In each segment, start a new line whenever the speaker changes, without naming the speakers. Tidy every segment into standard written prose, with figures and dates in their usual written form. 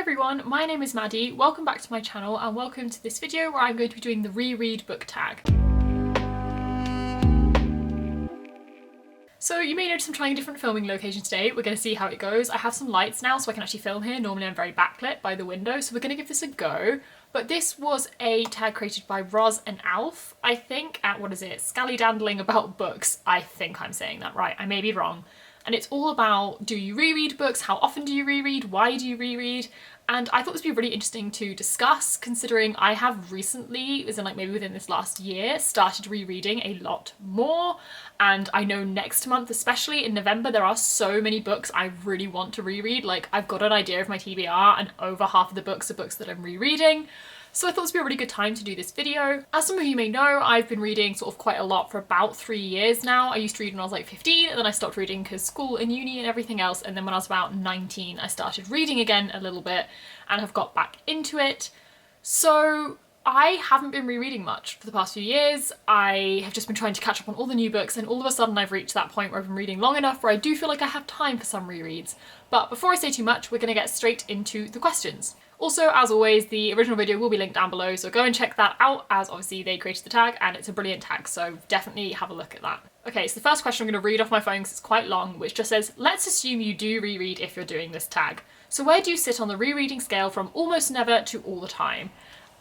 everyone, my name is Maddie, welcome back to my channel and welcome to this video where I'm going to be doing the Reread Book Tag. So you may notice I'm trying a different filming location today. We're going to see how it goes. I have some lights now so I can actually film here. Normally I'm very backlit by the window, so we're going to give this a go. But this was a tag created by Roz and Alf, I think, at, what is it, Scallydandling About Books. I think I'm saying that right, I may be wrong. And it's all about, do you reread books? How often do you reread? Why do you reread? And I thought this would be really interesting to discuss, considering I have recently, as in like maybe within this last year, started rereading a lot more. And I know next month, especially in November, there are so many books I really want to reread. Like, I've got an idea of my TBR and over half of the books are books that I'm rereading. So I thought this would be a really good time to do this video. As some of you may know, I've been reading sort of quite a lot for about 3 years now. I used to read when I was like 15 and then I stopped reading because school and uni and everything else. And then when I was about 19, I started reading again a little bit and have got back into it. So I haven't been rereading much for the past few years. I have just been trying to catch up on all the new books and all of a sudden I've reached that point where I've been reading long enough where I do feel like I have time for some rereads. But before I say too much, we're going to get straight into the questions. Also, as always, the original video will be linked down below, so go and check that out, as obviously they created the tag and it's a brilliant tag, so definitely have a look at that. Okay, so the first question I'm going to read off my phone because it's quite long, which just says, let's assume you do reread if you're doing this tag. So where do you sit on the rereading scale from almost never to all the time?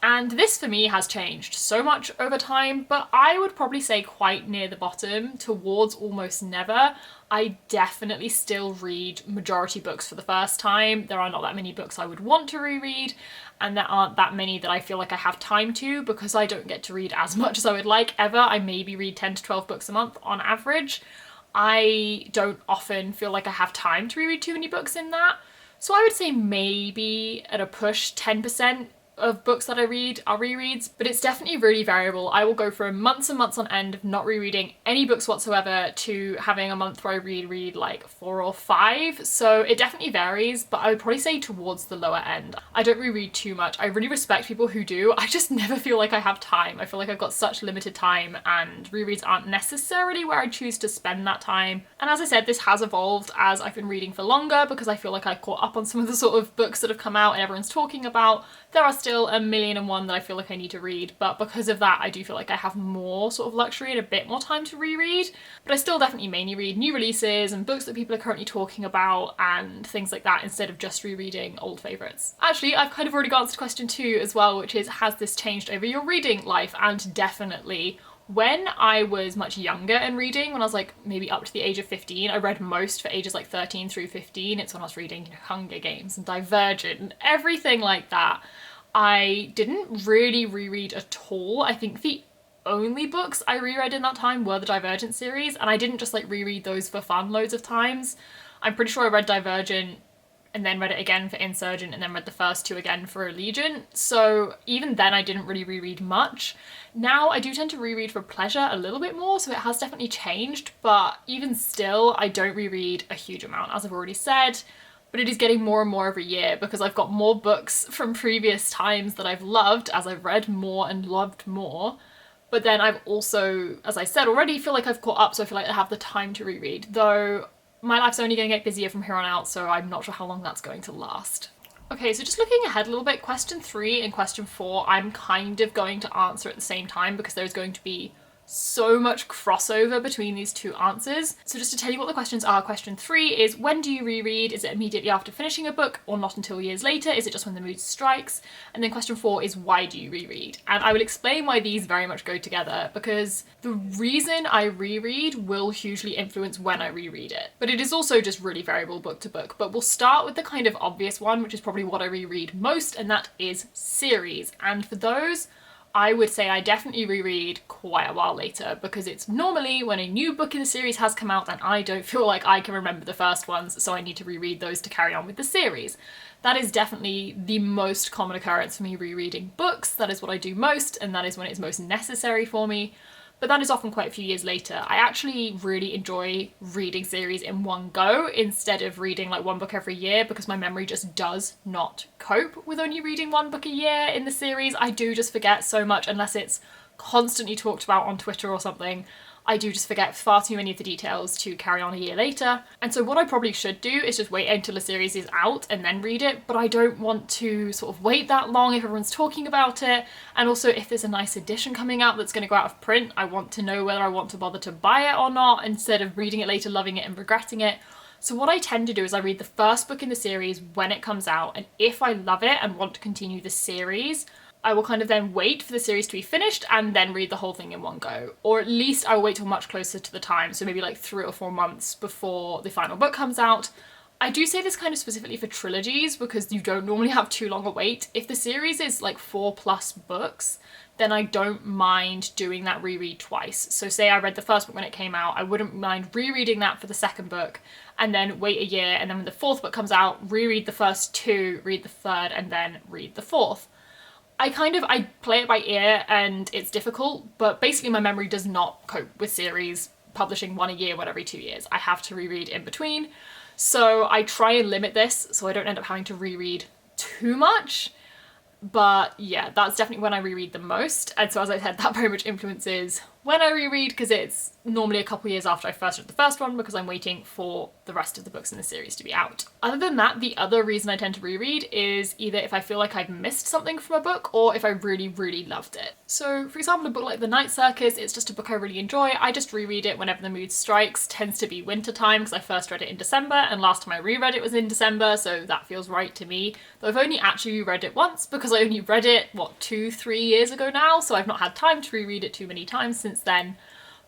And this for me has changed so much over time, but I would probably say quite near the bottom, towards almost never. I definitely still read majority books for the first time. There are not that many books I would want to reread, and there aren't that many that I feel like I have time to because I don't get to read as much as I would like ever. I maybe read 10 to 12 books a month on average. I don't often feel like I have time to reread too many books in that. So I would say maybe at a push 10% of books that I read are rereads, but it's definitely really variable. I will go from months and months on end of not rereading any books whatsoever to having a month where I read like 4 or 5. So it definitely varies, but I would probably say towards the lower end. I don't reread too much. I really respect people who do. I just never feel like I have time. I feel like I've got such limited time and rereads aren't necessarily where I choose to spend that time. And as I said, this has evolved as I've been reading for longer because I feel like I caught up on some of the sort of books that have come out and everyone's talking about. There are still a million and one that I feel like I need to read, but because of that I do feel like I have more sort of luxury and a bit more time to reread. But I still definitely mainly read new releases and books that people are currently talking about and things like that instead of just rereading old favourites. Actually, I've kind of already answered question 2 as well, which is, has this changed over your reading life? And definitely. When I was much younger and reading, when I was like maybe up to the age of 15, I read most for ages like 13 through 15. It's when I was reading, you know, Hunger Games and Divergent and everything like that. I didn't really reread at all. I think the only books I reread in that time were the Divergent series, and I didn't just like reread those for fun loads of times. I'm pretty sure I read Divergent and then read it again for Insurgent and then read the first 2 again for Allegiant. So even then I didn't really reread much. Now I do tend to reread for pleasure a little bit more, so it has definitely changed, but even still I don't reread a huge amount, as I've already said. But it is getting more and more every year because I've got more books from previous times that I've loved as I've read more and loved more. But then I've also, as I said already, feel like I've caught up, so I feel like I have the time to reread, though my life's only going to get busier from here on out, so I'm not sure how long that's going to last. Okay, so just looking ahead a little bit, question 3 and question 4 I'm kind of going to answer at the same time because there's going to be so much crossover between these 2 answers. So just to tell you what the questions are, question 3 is, when do you reread? Is it immediately after finishing a book or not until years later? Is it just when the mood strikes? And then question 4 is, why do you reread? And I will explain why these very much go together because the reason I reread will hugely influence when I reread it. But it is also just really variable book to book. But we'll start with the kind of obvious one, which is probably what I reread most, and that is series. And for those, I would say I definitely reread quite a while later because it's normally when a new book in the series has come out and I don't feel like I can remember the first ones, so I need to reread those to carry on with the series. That is definitely the most common occurrence for me rereading books. That is what I do most, and that is when it's most necessary for me. But that is often quite a few years later. I actually really enjoy reading series in one go instead of reading like one book every year because my memory just does not cope with only reading one book a year in the series. I do just forget so much unless it's constantly talked about on Twitter or something. I do just forget far too many of the details to carry on a year later. And so what I probably should do is just wait until a series is out and then read it, but I don't want to sort of wait that long if everyone's talking about it. And also if there's a nice edition coming out that's going to go out of print, I want to know whether I want to bother to buy it or not, instead of reading it later, loving it and regretting it. So what I tend to do is I read the first book in the series when it comes out, and if I love it and want to continue the series, I will kind of then wait for the series to be finished and then read the whole thing in one go. Or at least I will wait till much closer to the time, so maybe like 3 or 4 months before the final book comes out. I do say this kind of specifically for trilogies because you don't normally have too long a wait. If the series is like 4+ books, then I don't mind doing that reread twice. So say I read the first book when it came out, I wouldn't mind rereading that for the second book and then wait a year, and then when the 4th book comes out, reread the first 2, read the 3rd, and then read the 4th. I play it by ear and it's difficult, but basically my memory does not cope with series publishing one a year, one every 2 years. I have to reread in between. So I try and limit this so I don't end up having to reread too much. But yeah, that's definitely when I reread the most. And so as I said, that very much influences when I reread, because it's normally a couple years after I first read the first one, because I'm waiting for the rest of the books in the series to be out. Other than that, the other reason I tend to reread is either if I feel like I've missed something from a book or if I really, really loved it. So for example, a book like The Night Circus, it's just a book I really enjoy. I just reread it whenever the mood strikes. Tends to be winter time because I first read it in December and last time I reread it was in December, so that feels right to me. Though I've only actually read it once because I only read it, 2-3 years ago now, so I've not had time to reread it too many times since then.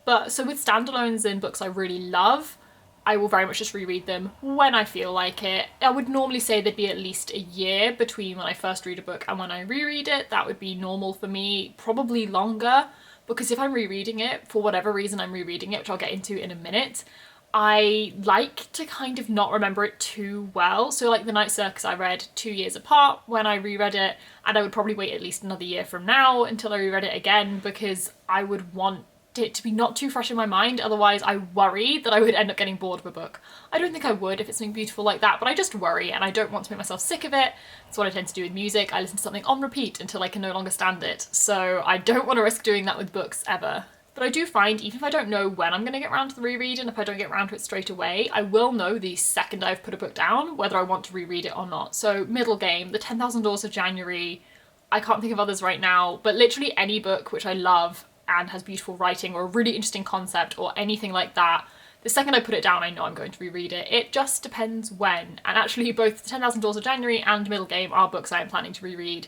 But so with standalones and books I really love, I will very much just reread them when I feel like it. I would normally say there'd be at least a year between when I first read a book and when I reread it. That would be normal for me, probably longer, because if I'm rereading it, for whatever reason I'm rereading it, which I'll get into in a minute, I like to kind of not remember it too well. So like The Night Circus I read 2 years apart when I reread it, and I would probably wait at least another year from now until I reread it again, because I would want it to be not too fresh in my mind, otherwise I worry that I would end up getting bored of a book. I don't think I would if it's something beautiful like that, but I just worry and I don't want to make myself sick of it. That's what I tend to do with music. I listen to something on repeat until I can no longer stand it, so I don't want to risk doing that with books ever. But I do find, even if I don't know when I'm going to get around to the reread, and if I don't get around to it straight away, I will know the second I've put a book down whether I want to reread it or not. So Middle Game, The 10,000 Doors of January, I can't think of others right now, but literally any book which I love and has beautiful writing or a really interesting concept or anything like that, the second I put it down I know I'm going to reread it. It just depends when. And actually both The 10,000 Doors of January and Middle Game are books I am planning to reread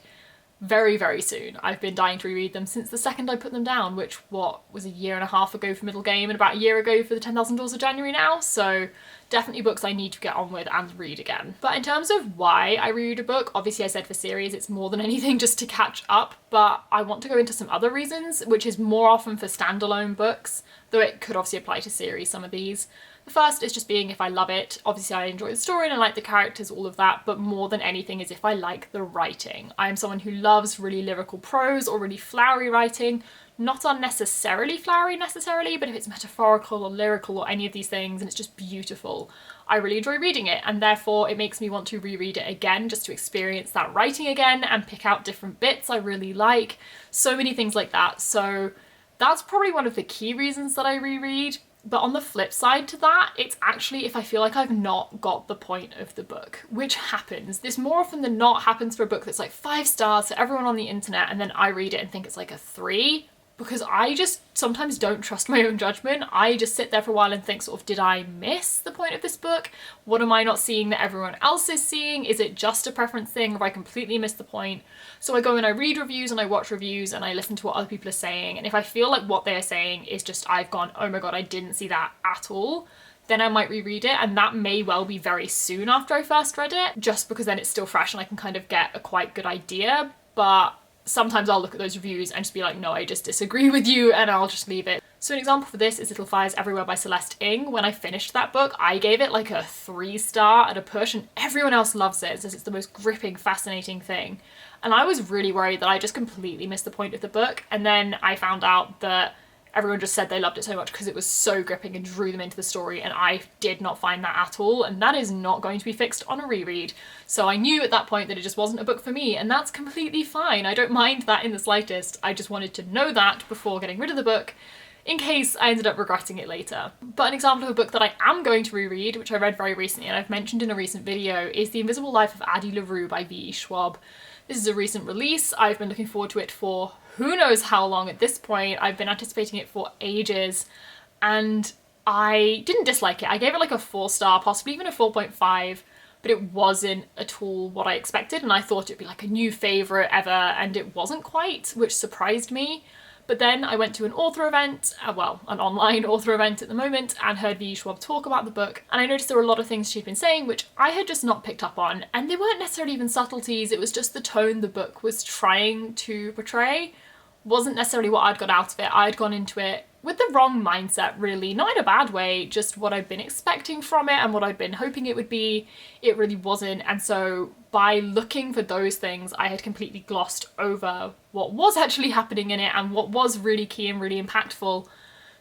very, very soon. I've been dying to reread them since the second I put them down, which was a year and a half ago for Middle Game and about a year ago for The 10,000 Doors of January now, so definitely books I need to get on with and read again. But in terms of why I reread a book, obviously I said for series it's more than anything just to catch up, but I want to go into some other reasons, which is more often for standalone books, though it could obviously apply to series, some of these. The first is just being if I love it. Obviously I enjoy the story and I like the characters, all of that, but more than anything is if I like the writing. I am someone who loves really lyrical prose or really flowery writing, not unnecessarily flowery necessarily, but if it's metaphorical or lyrical or any of these things and it's just beautiful, I really enjoy reading it, and therefore it makes me want to reread it again just to experience that writing again and pick out different bits I really like. So many things like that. So that's probably one of the key reasons that I reread. But on the flip side to that, it's actually if I feel like I've not got the point of the book, which happens. This more often than not happens for a book that's like 5 stars to everyone on the internet, and then I read it and think it's like a 3, because I just sometimes don't trust my own judgment. I just sit there for a while and think sort of, did I miss the point of this book? What am I not seeing that everyone else is seeing? Is it just a preference thing? Have I completely missed the point? So I go and I read reviews and I watch reviews and I listen to what other people are saying, and if I feel like what they're saying is just, I've gone, oh my god, I didn't see that at all, then I might reread it, and that may well be very soon after I first read it, just because then it's still fresh and I can kind of get a quite good idea. But sometimes I'll look at those reviews and just be like, no, I just disagree with you, and I'll just leave it. So an example for this is Little Fires Everywhere by Celeste Ng. When I finished that book, I gave it like a 3-star at a push, and everyone else loves it, says it's the most gripping, fascinating thing. And I was really worried that I just completely missed the point of the book, and then I found out that everyone just said they loved it so much because it was so gripping and drew them into the story, and I did not find that at all, and that is not going to be fixed on a reread. So I knew at that point that it just wasn't a book for me, and that's completely fine. I don't mind that in the slightest. I just wanted to know that before getting rid of the book. in case I ended up regretting it later. But an example of a book that I am going to reread, which I read very recently and I've mentioned in a recent video, is The Invisible Life of Addie Larue by V.E. Schwab. This is a recent release. I've been looking forward to it for who knows how long at this point. I've been anticipating it for ages, and I didn't dislike it. I gave it like a 4-star, possibly even a 4.5, but it wasn't at all what I expected, and I thought it'd be like a new favourite ever, and it wasn't quite, which surprised me. But then I went to an author event, well, an online author event at the moment, and heard V.E. Schwab talk about the book, and I noticed there were a lot of things she'd been saying which I had just not picked up on, and they weren't necessarily even subtleties, it was just the tone the book was trying to portray wasn't necessarily what I'd got out of it. I'd gone into it with the wrong mindset, really, not in a bad way, just what I'd been expecting from it and what I'd been hoping it would be. It really wasn't, and so by looking for those things, I had completely glossed over what was actually happening in it and what was really key and really impactful.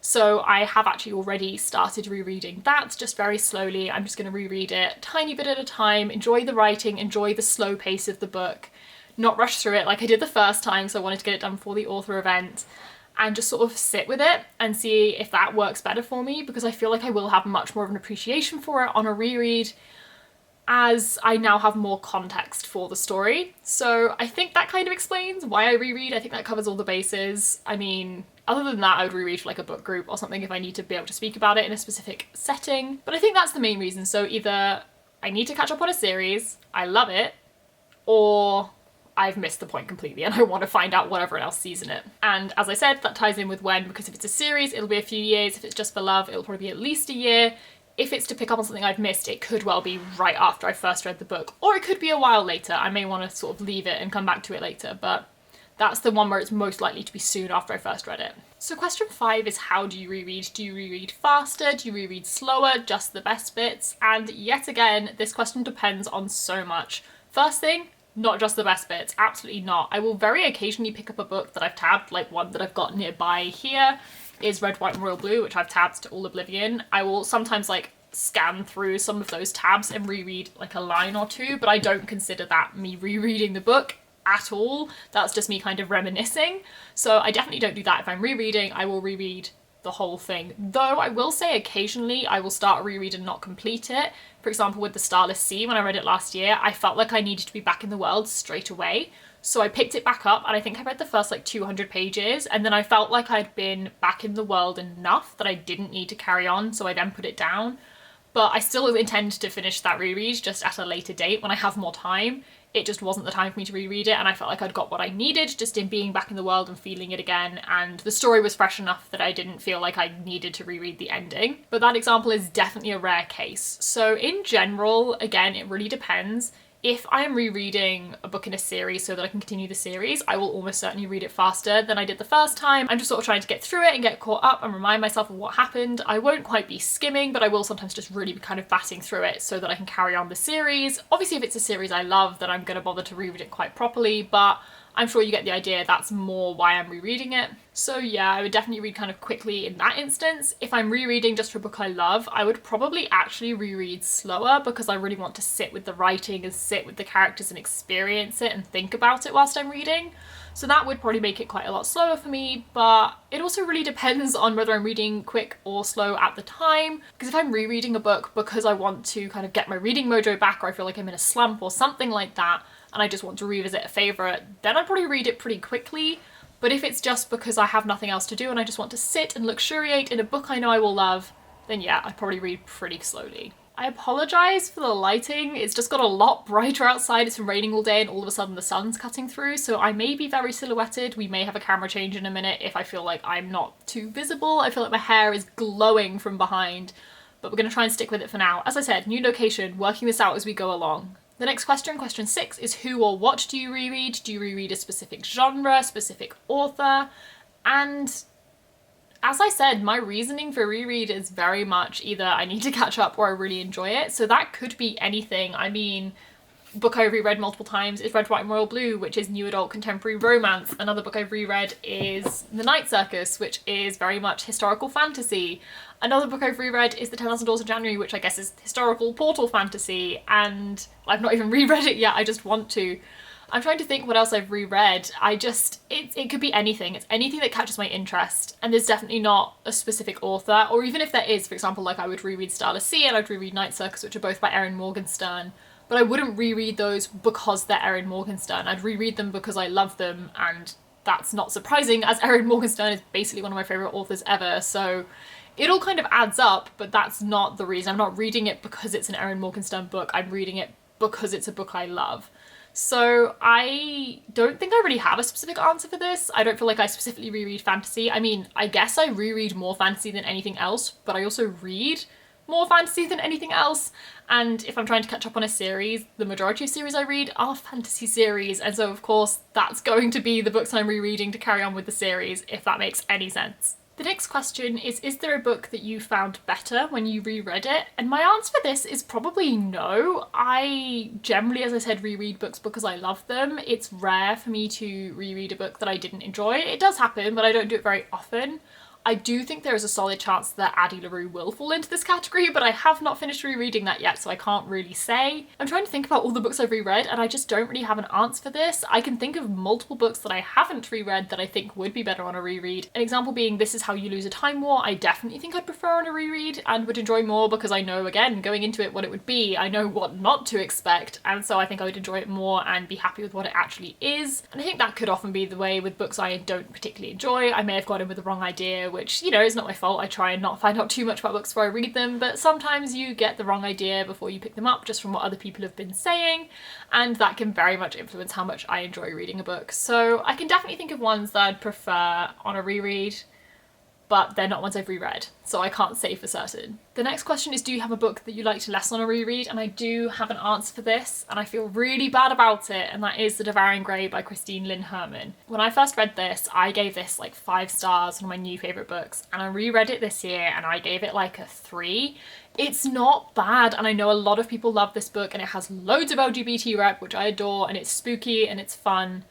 So I have actually already started rereading that, just very slowly. I'm just going to reread it a tiny bit at a time, enjoy the writing, enjoy the slow pace of the book, not rush through it like I did the first time, so I wanted to get it done for the author event, and just sort of sit with it and see if that works better for me, because I feel like I will have much more of an appreciation for it on a reread as I now have more context for the story. So I think that kind of explains why I reread. I think that covers all the bases. I mean, other than that, I would reread for like a book group or something if I need to be able to speak about it in a specific setting. But I think that's the main reason. So either I need to catch up on a series, I love it, or I've missed the point completely and I want to find out what everyone else sees in it. And as I said, that ties in with when, because if it's a series, it'll be a few years. If it's just for love, it'll probably be at least a year. If it's to pick up on something I've missed, it could well be right after I first read the book, or it could be a while later. I may want to sort of leave it and come back to it later, but that's the one where it's most likely to be soon after I first read it. So question 5 is, how do you reread? Do you reread faster? Do you reread slower? Just the best bits? And yet again, this question depends on so much. First thing, not just the best bits, absolutely not. I will very occasionally pick up a book that I've tabbed, like one that I've got nearby here is Red, White and Royal Blue, which I've tabbed to all oblivion. I will sometimes like scan through some of those tabs and reread like a line or two, but I don't consider that me rereading the book at all. That's just me kind of reminiscing. So I definitely don't do that. If I'm rereading, I will reread the whole thing. Though I will say occasionally I will start a reread and not complete it. For example, with The Starless Sea, when I read it last year, I felt like I needed to be back in the world straight away. So I picked it back up and I think I read the first like 200 pages, and then I felt like I'd been back in the world enough that I didn't need to carry on, so I then put it down. But I still intend to finish that reread just at a later date when I have more time. It just wasn't the time for me to reread it, and I felt like I'd got what I needed just in being back in the world and feeling it again, and the story was fresh enough that I didn't feel like I needed to reread the ending. But that example is definitely a rare case. So in general, again, it really depends. If I am rereading a book in a series so that I can continue the series, I will almost certainly read it faster than I did the first time. I'm just sort of trying to get through it and get caught up and remind myself of what happened. I won't quite be skimming, but I will sometimes just really be kind of batting through it so that I can carry on the series. Obviously, if it's a series I love, then I'm going to bother to reread it quite properly, but I'm sure you get the idea. That's more why I'm rereading it. So yeah, I would definitely read kind of quickly in that instance. If I'm rereading just for a book I love, I would probably actually reread slower because I really want to sit with the writing and sit with the characters and experience it and think about it whilst I'm reading. So that would probably make it quite a lot slower for me, but it also really depends on whether I'm reading quick or slow at the time. Because if I'm rereading a book because I want to kind of get my reading mojo back, or I feel like I'm in a slump or something like that, and I just want to revisit a favourite, then I'd probably read it pretty quickly. But if it's just because I have nothing else to do and I just want to sit and luxuriate in a book I know I will love, then yeah, I'd probably read pretty slowly. I apologise for the lighting, it's just got a lot brighter outside, it's been raining all day and all of a sudden the sun's cutting through, so I may be very silhouetted. We may have a camera change in a minute if I feel like I'm not too visible. I feel like my hair is glowing from behind, but we're going to try and stick with it for now. As I said, new location, working this out as we go along. The next question, question 6, is who or what do you reread? Do you reread a specific genre, specific author? And as I said, my reasoning for reread is very much either I need to catch up or I really enjoy it. So that could be anything. I mean, book I've reread multiple times is Red, White and Royal Blue, which is new adult contemporary romance. Another book I've reread is The Night Circus, which is very much historical fantasy. Another book I've reread is The 10,000 Doors of January, which I guess is historical portal fantasy, and I've not even reread it yet, I just want to. I'm trying to think what else I've reread. It could be anything. It's anything that catches my interest. And there's definitely not a specific author, or even if there is, for example, like I would reread Starless Sea and I'd reread Night Circus, which are both by Erin Morgenstern. But I wouldn't reread those because they're Erin Morgenstern. I'd reread them because I love them, and that's not surprising, as Erin Morgenstern is basically one of my favourite authors ever, so it all kind of adds up, but that's not the reason. I'm not reading it because it's an Erin Morgenstern book, I'm reading it because it's a book I love. So I don't think I really have a specific answer for this. I don't feel like I specifically reread fantasy. I mean, I guess I reread more fantasy than anything else, but I also read more fantasy than anything else. And if I'm trying to catch up on a series, the majority of series I read are fantasy series. And so of course that's going to be the books I'm rereading to carry on with the series, if that makes any sense. The next question is there a book that you found better when you reread it? And my answer for this is probably no. I generally, as I said, reread books because I love them. It's rare for me to reread a book that I didn't enjoy. It does happen, but I don't do it very often. I do think there is a solid chance that Addie Larue will fall into this category, but I have not finished rereading that yet, so I can't really say. I'm trying to think about all the books I've reread, and I just don't really have an answer for this. I can think of multiple books that I haven't reread that I think would be better on a reread. An example being This Is How You Lose a Time War. I definitely think I'd prefer on a reread and would enjoy more because I know, again, going into it what it would be. I know what not to expect, and so I think I would enjoy it more and be happy with what it actually is. And I think that could often be the way with books I don't particularly enjoy. I may have got in with the wrong idea, which, you know, is not my fault. I try and not find out too much about books before I read them, but sometimes you get the wrong idea before you pick them up just from what other people have been saying, and that can very much influence how much I enjoy reading a book. So I can definitely think of ones that I'd prefer on a reread, but they're not ones I've reread, so I can't say for certain. The next question is, do you have a book that you liked less on a reread? And I do have an answer for this, and I feel really bad about it, and that is The Devouring Grey by Christine Lynn Herman. When I first read this, I gave this like 5 stars, one of my new favourite books, and I reread it this year and I gave it like a 3. It's not bad, and I know a lot of people love this book, and it has loads of LGBT rep, which I adore, and it's spooky and it's fun.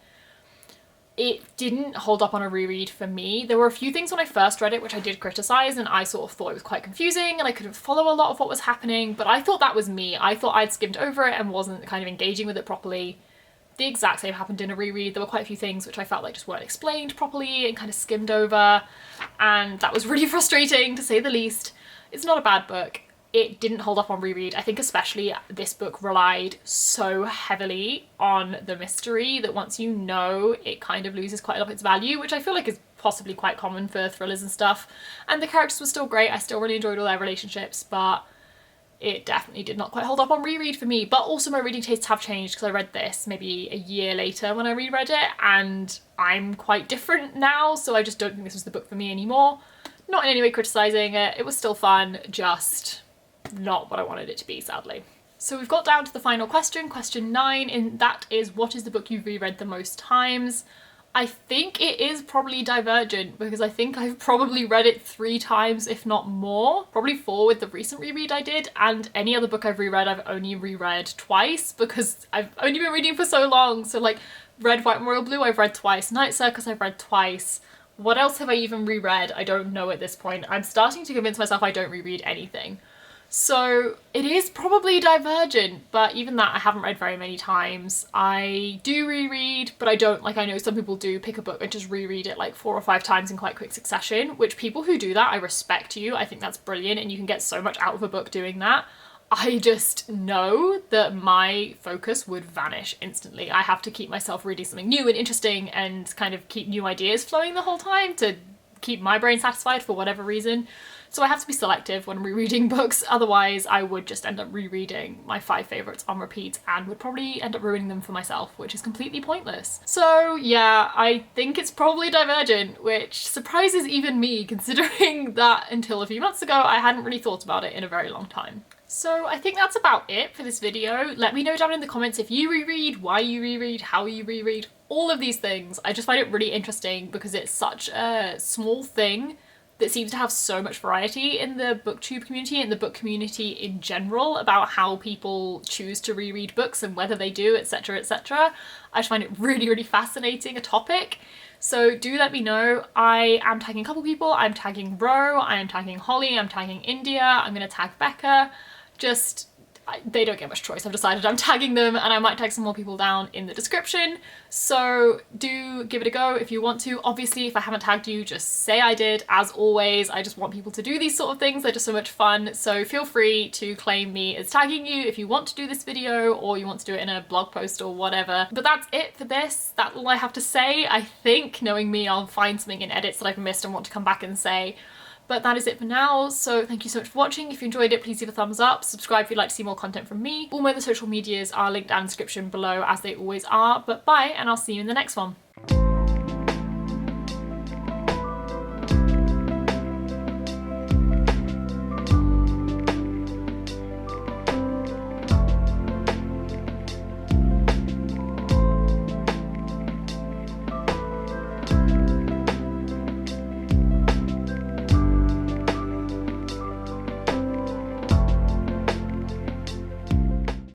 It didn't hold up on a reread for me. There were a few things when I first read it which I did criticise, and I sort of thought it was quite confusing and I couldn't follow a lot of what was happening, but I thought that was me. I thought I'd skimmed over it and wasn't kind of engaging with it properly. The exact same happened in a reread. There were quite a few things which I felt like just weren't explained properly and kind of skimmed over, and that was really frustrating to say the least. It's not a bad book. It didn't hold up on reread. I think especially this book relied so heavily on the mystery that once you know, it kind of loses quite a lot of its value, which I feel like is possibly quite common for thrillers and stuff. And the characters were still great. I still really enjoyed all their relationships, but it definitely did not quite hold up on reread for me. But also my reading tastes have changed because I read this maybe a year later when I reread it, and I'm quite different now, so I just don't think this was the book for me anymore. Not in any way criticising it. It was still fun, just not what I wanted it to be, sadly. So we've got down to the final question, question 9, and that is, what is the book you've reread the most times? I think it is probably Divergent, because I think I've probably read it 3 times, if not more. Probably 4 with the recent reread I did, and any other book I've reread, I've only reread twice, because I've only been reading for so long. So like Red, White and Royal Blue I've read twice, Night Circus I've read twice. What else have I even reread? I don't know at this point. I'm starting to convince myself I don't reread anything. So it is probably Divergent, but even that I haven't read very many times. I do reread, but I don't, like I know some people do, pick a book and just reread it like 4 or 5 times in quite quick succession, which people who do that, I respect you. I think that's brilliant and you can get so much out of a book doing that. I just know that my focus would vanish instantly. I have to keep myself reading something new and interesting and kind of keep new ideas flowing the whole time to keep my brain satisfied for whatever reason. So I have to be selective when rereading books, otherwise I would just end up rereading my 5 favourites on repeat and would probably end up ruining them for myself, which is completely pointless. So yeah, I think it's probably Divergent, which surprises even me considering that until a few months ago I hadn't really thought about it in a very long time. So I think that's about it for this video. Let me know down in the comments if you reread, why you reread, how you reread, all of these things. I just find it really interesting because it's such a small thing that seems to have so much variety in the booktube community and the book community in general about how people choose to reread books and whether they do, etc, etc. I just find it really, really fascinating a topic. So do let me know. I am tagging a couple people. I'm tagging Ro, I am tagging Holly, I'm tagging India, I'm going to tag Becca. Just they don't get much choice. I've decided I'm tagging them, and I might tag some more people down in the description. So do give it a go if you want to. Obviously, if I haven't tagged you, just say I did. As always, I just want people to do these sort of things. They're just so much fun. So feel free to claim me as tagging you if you want to do this video or you want to do it in a blog post or whatever. But that's it for this. That's all I have to say. I think, knowing me, I'll find something in edits that I've missed and want to come back and say. But that is it for now, so thank you so much for watching. If you enjoyed it, please leave a thumbs up, subscribe if you'd like to see more content from me. All my other social medias are linked down in the description below, as they always are. But bye, and I'll see you in the next one.